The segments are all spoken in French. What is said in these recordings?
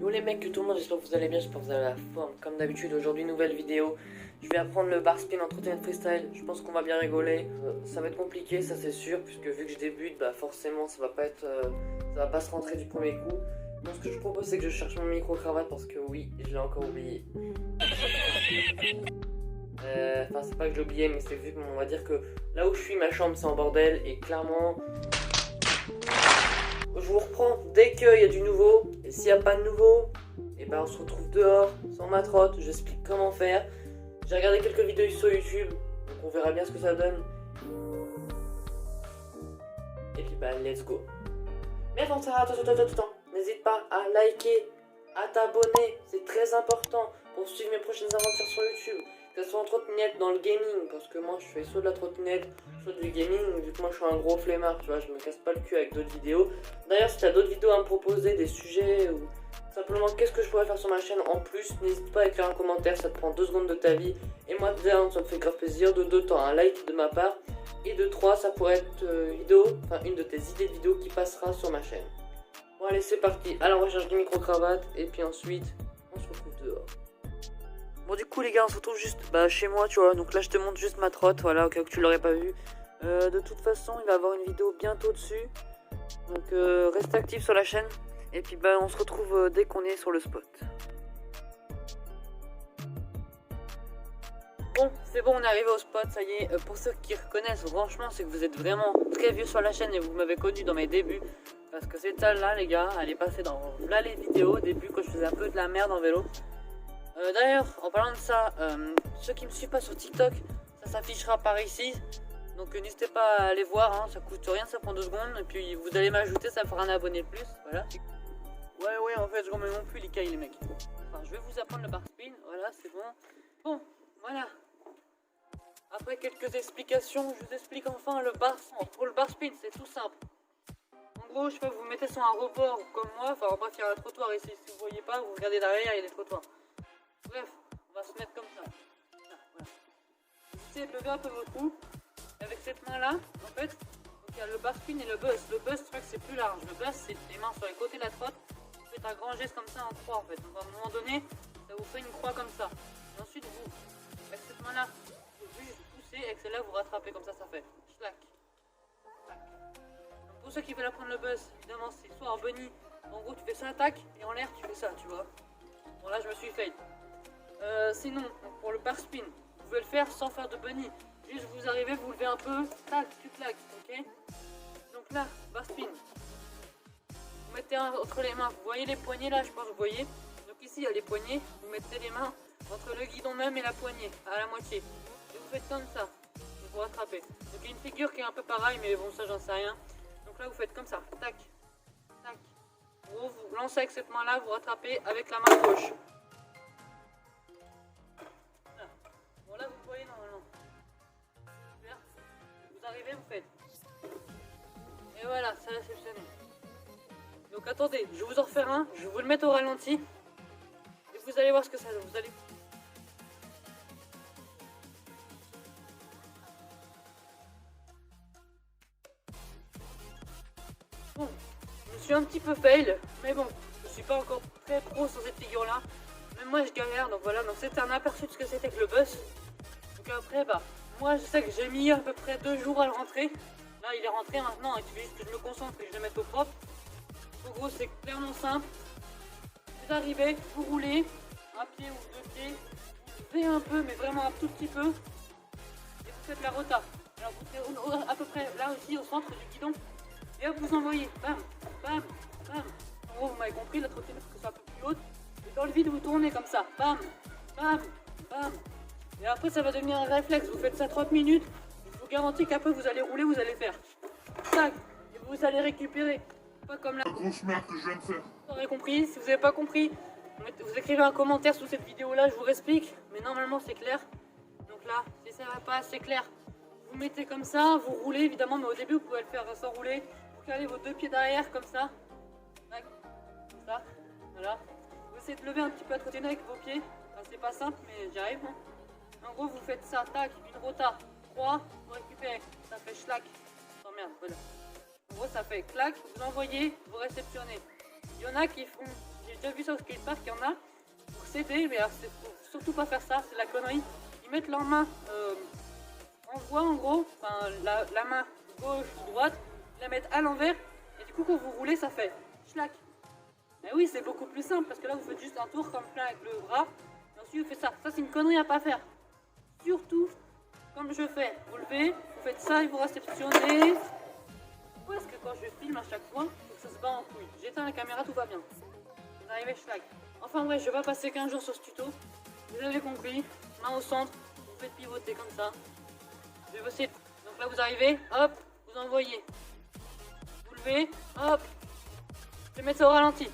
Yo les mecs, tout le monde, j'espère que vous allez bien, j'espère que vous avez la forme. Comme d'habitude, aujourd'hui, nouvelle vidéo. Je vais apprendre le bar spin en trottinette freestyle. Je pense qu'on va bien rigoler. Ça va être compliqué, ça c'est sûr, puisque vu que je débute, bah forcément ça va pas être, ça va pas se rentrer du premier coup. Donc ce que je propose, c'est que je cherche mon micro-cravate parce que oui, je l'ai encore oublié. Enfin, c'est pas que je l'ai oublié, mais c'est vu qu'on va dire que là où je suis, ma chambre c'est en bordel et clairement. Je vous reprends dès qu'il y a du nouveau, et s'il n'y a pas de nouveau, et ben on se retrouve dehors, sans ma trotte, j'explique comment faire. J'ai regardé quelques vidéos sur YouTube, donc on verra bien ce que ça donne. Et puis bah let's go. Mais avant ça, attends, n'hésite pas à liker, à t'abonner, c'est très important pour suivre mes prochaines aventures sur YouTube. Que ce soit en trottinette, dans le gaming, parce que moi je fais soit de la trottinette, soit du gaming, vu que moi je suis un gros flemmard, tu vois, je me casse pas le cul avec d'autres vidéos. D'ailleurs, si tu as d'autres vidéos à me proposer, des sujets, ou simplement qu'est-ce que je pourrais faire sur ma chaîne en plus, n'hésite pas à écrire un commentaire, ça te prend 2 secondes de ta vie. Et moi, déjà, ça me fait grave plaisir. De 2, t'as un like de ma part. Et de 3, ça pourrait être une de tes idées de vidéo qui passera sur ma chaîne. Bon allez, c'est parti, à la recherche du micro-cravate, et puis ensuite, on se retrouve dehors. Bon du coup les gars, on se retrouve juste chez moi, tu vois, donc là je te montre juste ma trotte, voilà, au cas où tu l'aurais pas vu. De toute façon, il va y avoir une vidéo bientôt dessus, donc reste actif sur la chaîne, et puis on se retrouve dès qu'on est sur le spot. Bon, c'est bon, on est arrivé au spot, ça y est. Pour ceux qui reconnaissent, franchement, c'est que vous êtes vraiment très vieux sur la chaîne et vous m'avez connu dans mes débuts. Parce que cette salle-là, les gars, elle est passée dans là les vidéos au début quand je faisais un peu de la merde en vélo. D'ailleurs, en parlant de ça, ceux qui me suivent pas sur TikTok, ça s'affichera par ici. Donc n'hésitez pas à aller voir, hein, ça coûte rien, ça prend 2 secondes. Et puis vous allez m'ajouter, ça fera un abonné de plus, voilà. Ouais, en fait, je remets mon plus les cailles, les mecs. Enfin, je vais vous apprendre le bar spin, voilà, c'est bon. Bon, voilà. Après quelques explications, je vous explique enfin le bar. Pour le bar spin, c'est tout simple. En gros, je sais pas, vous mettez sur un rebord comme moi. Enfin, bref, il y a un trottoir ici. Si vous voyez pas, vous regardez derrière, il y a des trottoirs. Bref, on va se mettre comme ça. Là, voilà. Vous essayez de lever un peu votre cou. Avec cette main-là, en fait, il y a le bar spin et le buzz. Le buzz, c'est plus large. Le buzz, c'est les mains sur les côtés de la trotte. Vous faites un grand geste comme ça en croix, en fait. Donc, à un moment donné, ça vous fait une croix comme ça. Et ensuite, vous, avec cette main-là, et avec celle-là vous rattrapez comme ça fait schlack. Donc pour ceux qui veulent apprendre le buzz, évidemment c'est soit en bunny, en gros tu fais ça attaque et en l'air tu fais ça, tu vois. Bon là je me suis fail. Sinon pour le bar spin, vous pouvez le faire sans faire de bunny. Juste vous arrivez, vous levez un peu, tac, tu claques, ok. Donc là, bar spin. Vous mettez entre les mains, vous voyez les poignets là, je pense que vous voyez. Donc ici il y a les poignets, vous mettez les mains entre le guidon même et la poignée, à la moitié. Et vous faites comme ça, et vous rattrapez. Donc il y a une figure qui est un peu pareille, mais bon ça j'en sais rien. Donc là vous faites comme ça, tac, tac. Vous lancez avec cette main là, vous rattrapez avec la main gauche. Là. Bon là vous voyez normalement. Super. Vous arrivez, vous faites. Et voilà, ça c'est exceptionnel. Donc attendez, je vais vous en refaire un, je vais vous le mettre au ralenti. Et vous allez voir ce que ça donne. Vous allez... Bon, je suis un petit peu fail, mais bon, je suis pas encore très pro sur cette figure là. Même moi je galère, donc voilà, donc c'était un aperçu de ce que c'était que le buzz. Donc après, moi je sais que j'ai mis à peu près 2 jours à le rentrer. Là il est rentré maintenant, il suffit juste que je me concentre et que je le mette au propre. En gros c'est clairement simple. Vous arrivez, vous roulez, un pied ou 2 pieds, vous levez un peu, mais vraiment un tout petit peu. Et vous faites la rota. Alors vous êtes à peu près là aussi au centre du guidon. Et hop, vous envoyez, bam, bam, bam. En gros, vous m'avez compris, la trottinette, parce que c'est un peu plus haute. Et dans le vide, vous tournez comme ça, bam, bam, bam. Et après, ça va devenir un réflexe. Vous faites ça 30 minutes. Je vous garantis qu'après, vous allez rouler, vous allez faire tac. Et vous allez récupérer. Pas comme la grosse merde que je viens de faire. Vous aurez compris. Si vous n'avez pas compris, vous écrivez un commentaire sous cette vidéo-là, je vous explique. Mais normalement, c'est clair. Donc là, si ça va pas, c'est clair. Vous mettez comme ça, vous roulez évidemment, mais au début, vous pouvez le faire sans rouler. Calez vos 2 pieds derrière comme ça. Tac. Comme ça. Voilà. Vous essayez de lever un petit peu la trottinette avec vos pieds. Enfin, c'est pas simple, mais j'y arrive. Hein. En gros, vous faites ça. Tac. Une rota. 3. Vous récupérez. Ça fait schlack. Oh merde. Voilà. En gros, ça fait clac. Vous envoyez. Vous réceptionnez. Il y en a qui font. J'ai j'ai déjà vu ça au skatepark, il y en a pour s'aider, mais faut surtout pas faire ça, c'est la connerie. Ils mettent leurs mains en voie en gros, enfin la main gauche ou droite, ils la mettent à l'envers, et du coup quand vous roulez ça fait schlac. Mais oui, c'est beaucoup plus simple parce que là vous faites juste un tour comme plein avec le bras, et ensuite vous faites ça. Ça c'est une connerie à pas faire. Surtout comme je fais, vous levez, vous faites ça et vous réceptionnez. Pourquoi est-ce que quand je filme à chaque fois, faut que ça se bat en couille? J'éteins la caméra, tout va bien. Vous arrivez schlag. Enfin bref, je vais pas passer 15 jours sur ce tuto. Vous avez compris, main au centre, vous faites pivoter comme ça. Je vais bosser. Donc là vous arrivez, hop, vous envoyez. Vous levez, hop. Je vais mettre ça au ralenti.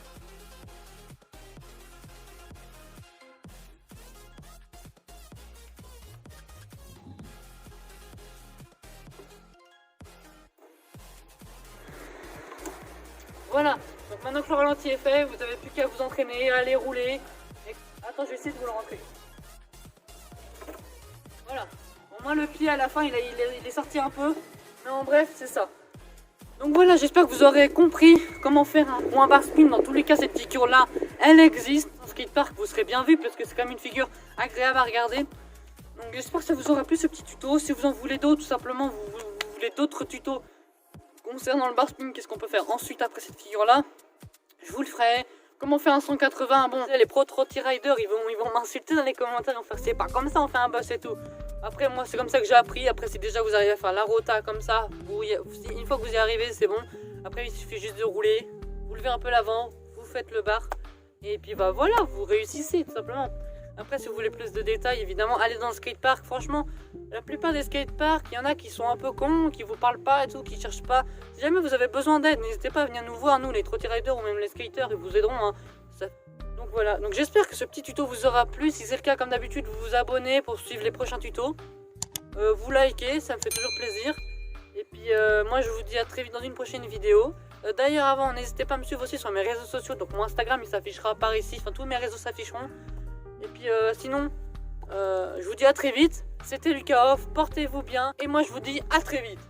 Voilà, donc maintenant que le ralenti est fait, vous n'avez plus qu'à vous entraîner, à aller rouler. Et... Attends, je vais essayer de vous le rentrer. Voilà, au moins le pied à la fin il est sorti un peu, mais en bref c'est ça. Donc voilà, j'espère que vous aurez compris comment faire un bar spin. Dans tous les cas, cette figure là, elle existe. En skatepark, vous serez bien vu parce que c'est quand même une figure agréable à regarder. Donc j'espère que ça vous aura plu ce petit tuto. Si vous en voulez d'autres, tout simplement, vous voulez d'autres tutos concernant le bar spin, qu'est-ce qu'on peut faire ensuite après cette figure là, je vous le ferai. Comment faire un 180, bon, les pro trotty riders ils vont m'insulter dans les commentaires, ils vont faire c'est pas comme ça on fait un boss et tout. Après moi c'est comme ça que j'ai appris, après c'est déjà vous arrivez à faire la rota comme ça, une fois que vous y arrivez c'est bon. Après il suffit juste de rouler, vous levez un peu l'avant, vous faites le bar, et puis bah voilà, vous réussissez tout simplement. Après si vous voulez plus de détails, évidemment allez dans le skatepark. Franchement la plupart des skateparks, il y en a qui sont un peu cons, qui vous parlent pas et tout, qui cherchent pas. Si jamais vous avez besoin d'aide, n'hésitez pas à venir nous voir, nous les trotty riders ou même les skaters, ils vous aideront hein. Donc voilà, donc j'espère que ce petit tuto vous aura plu. Si c'est le cas, comme d'habitude, vous vous abonnez pour suivre les prochains tutos. Vous likez, ça me fait toujours plaisir. Et puis moi je vous dis à très vite dans une prochaine vidéo. D'ailleurs avant, n'hésitez pas à me suivre aussi sur mes réseaux sociaux. Donc mon Instagram il s'affichera par ici, enfin tous mes réseaux s'afficheront. Et puis sinon, je vous dis à très vite. C'était Lucas Off, portez-vous bien. Et moi je vous dis à très vite.